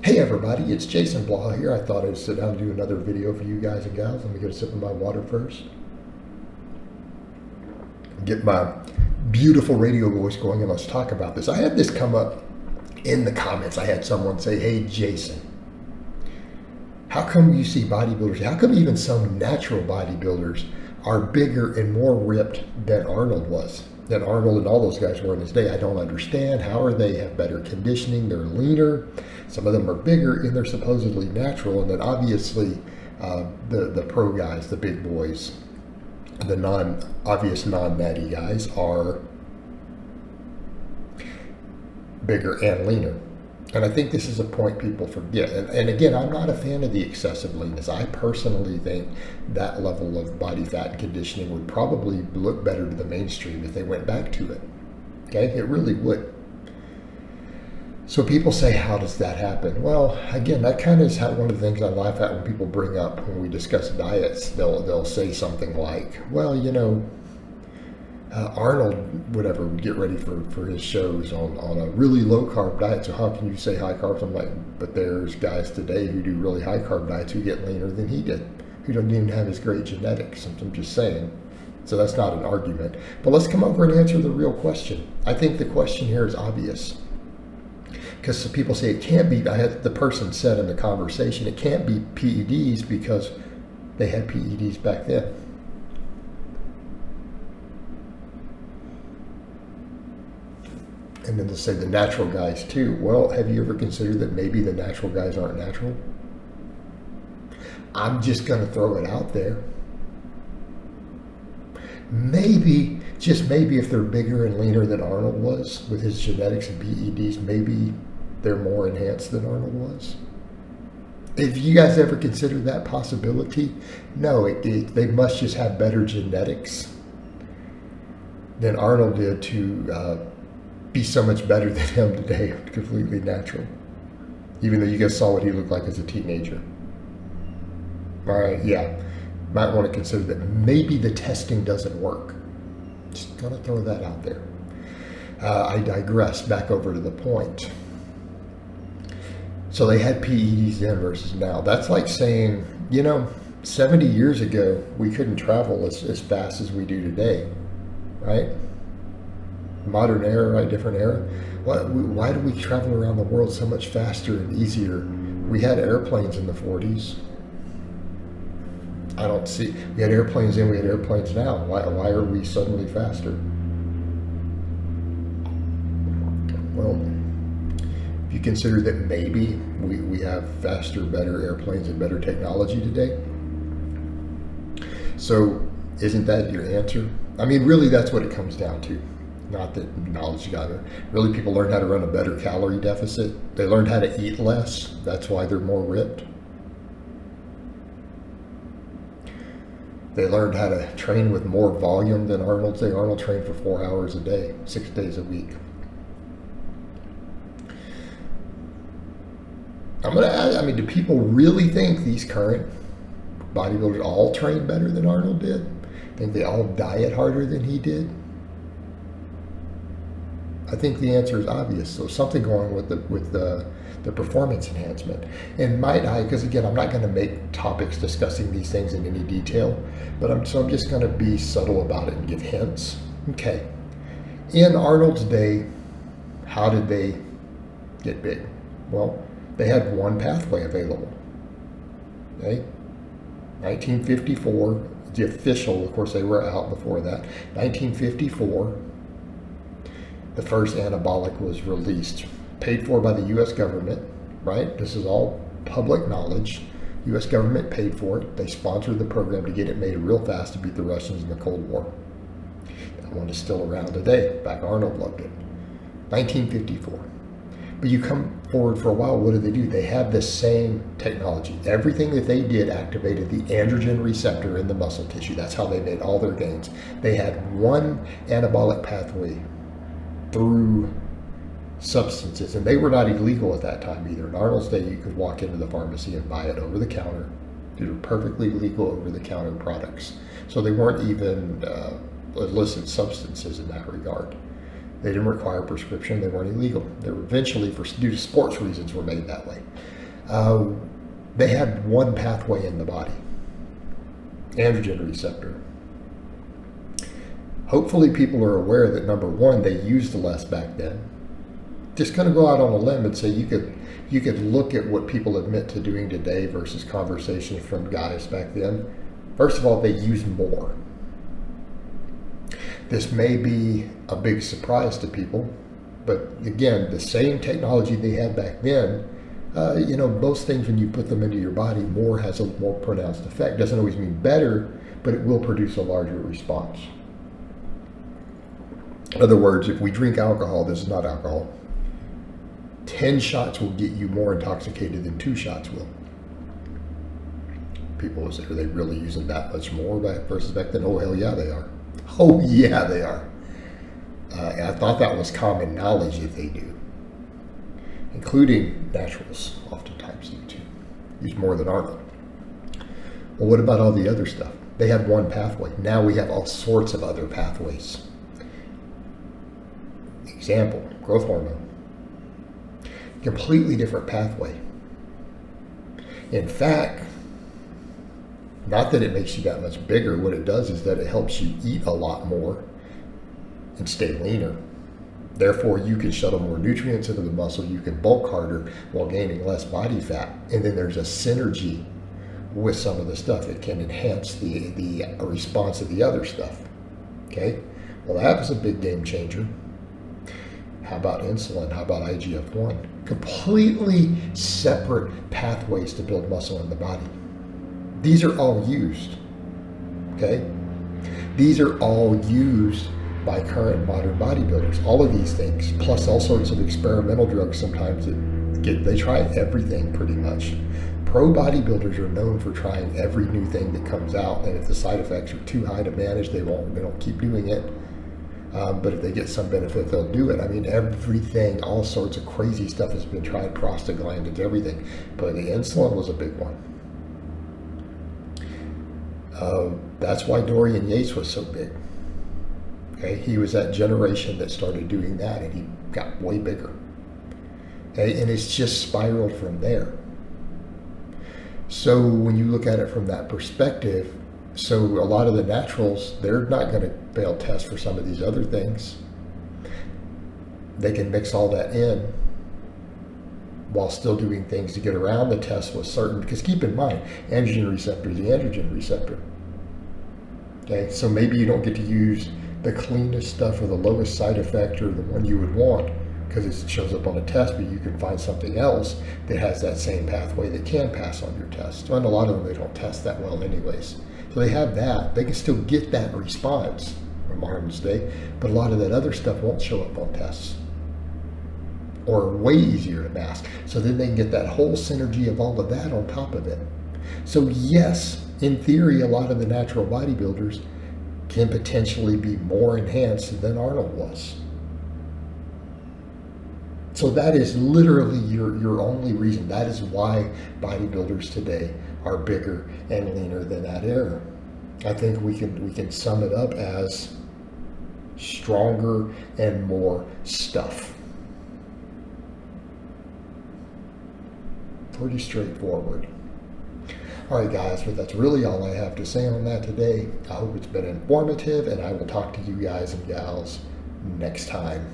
Hey everybody, it's Jason Blaha here. I thought I'd sit down and do another video for you guys and gals. Let me get a sip of my water first. Get my beautiful radio voice going and let's talk about this. I had this come up in the comments. I had someone say, hey Jason, how come you see bodybuilders, how come even some natural bodybuilders are bigger and more ripped than Arnold was? Than Arnold and all those guys were in his day. I don't understand. How are they have better conditioning? They're leaner. Some of them are bigger and they're supposedly natural. And then obviously the pro guys, the big boys, the non-obvious non-natty guys are bigger and leaner. And I think this is a point people forget. And again, I'm not a fan of the excessive leanness. I personally think that level of body fat and conditioning would probably look better to the mainstream if they went back to it. Okay, it really would. So people say, how does that happen? Well, again, that kind of is one of the things I laugh at when people bring up when we discuss diets. They'll say something like, well, you know, Arnold would get ready for his shows on a really low carb diet. So how can you say high carbs? I'm like, but there's guys today who do really high carb diets who get leaner than he did, who don't even have his great genetics. I'm just saying. So that's not an argument. But let's come over and answer the real question. I think the question here is obvious. Because people say it can't be, the person said in the conversation, it can't be PEDs because they had PEDs back then. And then to say the natural guys too. Well, have you ever considered that maybe the natural guys aren't natural? I'm just going to throw it out there. Maybe, just maybe if they're bigger and leaner than Arnold was with his genetics and PEDs, maybe they're more enhanced than Arnold was. If you guys ever considered that possibility, no, they must just have better genetics than Arnold did to be so much better than him today, completely natural. Even though you guys saw what he looked like as a teenager. All right, yeah. Might want to consider that maybe the testing doesn't work. Just gonna throw that out there. I digress, back over to the point. So they had PEDs then versus now. That's like saying, you know, 70 years ago, we couldn't travel as fast as we do today, right? Modern era, right? Different era. Why do we travel around the world so much faster and easier? We had airplanes in the 40s. I don't see. We had airplanes then, we had airplanes now. Why are we suddenly faster? Well, if you consider that maybe we have faster, better airplanes and better technology today. So isn't that your answer? I mean, really, that's what it comes down to. Not that knowledge got it. Really, people learned how to run a better calorie deficit. They learned how to eat less. That's why they're more ripped. They learned how to train with more volume than Arnold. Say Arnold trained for 4 hours a day, 6 days a week. I'm gonna ask, I mean, do people really think these current bodybuilders all train better than Arnold did? Think they all diet harder than he did? I think the answer is obvious. So something going with the performance enhancement. And might I, because again, I'm not going to make topics discussing these things in any detail, but I'm just going to be subtle about it and give hints. Okay. In Arnold's day, how did they get big? Well, they had one pathway available. Okay. 1954, the official, of course they were out before that. 1954. The first anabolic was released, paid for by the U.S. government, right? This is all public knowledge. U.S. government paid for it. They sponsored the program to get it made real fast to beat the Russians in the Cold War. That one is still around today. Back Arnold loved it. 1954. But you come forward for a while, what do? They have the same technology. Everything that they did activated the androgen receptor in the muscle tissue. That's how they made all their gains. They had one anabolic pathway through substances, and they were not illegal at that time either. In Arnold's day, you could walk into the pharmacy and buy it over the counter. These were perfectly legal over the counter products. So they weren't even illicit substances in that regard. They didn't require prescription. They weren't illegal. They were eventually, due to sports reasons, were made that way. They had one pathway in the body, androgen receptor. Hopefully people are aware that, number one, they used less back then. Just going to go out on a limb and say you could look at what people admit to doing today versus conversations from guys back then. First of all, they use more. This may be a big surprise to people, but again, the same technology they had back then, most things when you put them into your body, more has a more pronounced effect. Doesn't always mean better, but it will produce a larger response. In other words, if we drink alcohol, this is not alcohol. 10 shots will get you more intoxicated than 2 shots will. People will say, are they really using that much more versus back then? Oh, hell yeah, they are. Oh, yeah, they are. And I thought that was common knowledge that they do, including naturals oftentimes do too. Use more than Arnold. Well, what about all the other stuff? They had one pathway. Now we have all sorts of other pathways. Example, growth hormone. Completely different pathway. In fact, not that it makes you that much bigger. What it does is that it helps you eat a lot more and stay leaner. Therefore, you can shuttle more nutrients into the muscle. You can bulk harder while gaining less body fat. And then there's a synergy with some of the stuff. It can enhance the response of the other stuff. Okay? Well, that was a big game changer. How about insulin? How about IGF-1? Completely separate pathways to build muscle in the body. These are all used, okay? These are all used by current modern bodybuilders. All of these things, plus all sorts of experimental drugs sometimes they try everything pretty much. Pro bodybuilders are known for trying every new thing that comes out, and if the side effects are too high to manage, they don't keep doing it. But if they get some benefit, they'll do it. I mean, everything, all sorts of crazy stuff has been tried, prostaglandins, everything. But the insulin was a big one. That's why Dorian Yates was so big. Okay, he was that generation that started doing that, and he got way bigger. Okay, and it's just spiraled from there. So when you look at it from that perspective, so a lot of the naturals, they're not going to fail tests for some of these other things. They can mix all that in while still doing things to get around the test with certain, because keep in mind, androgen receptor is the androgen receptor. Okay, so maybe you don't get to use the cleanest stuff or the lowest side effect or the one you would want because it shows up on a test, but you can find something else that has that same pathway that can pass on your test. And a lot of them, they don't test that well anyways. So they have that. They can still get that response from Arnold's day, but a lot of that other stuff won't show up on tests or way easier to mask. So then they can get that whole synergy of all of that on top of it. So yes, in theory, a lot of the natural bodybuilders can potentially be more enhanced than Arnold was. So that is literally your only reason. That is why bodybuilders today are bigger and leaner than that era. I think we can sum it up as stronger and more stuff. Pretty straightforward. All right, guys, but that's really all I have to say on that today. I hope it's been informative, and I will talk to you guys and gals next time.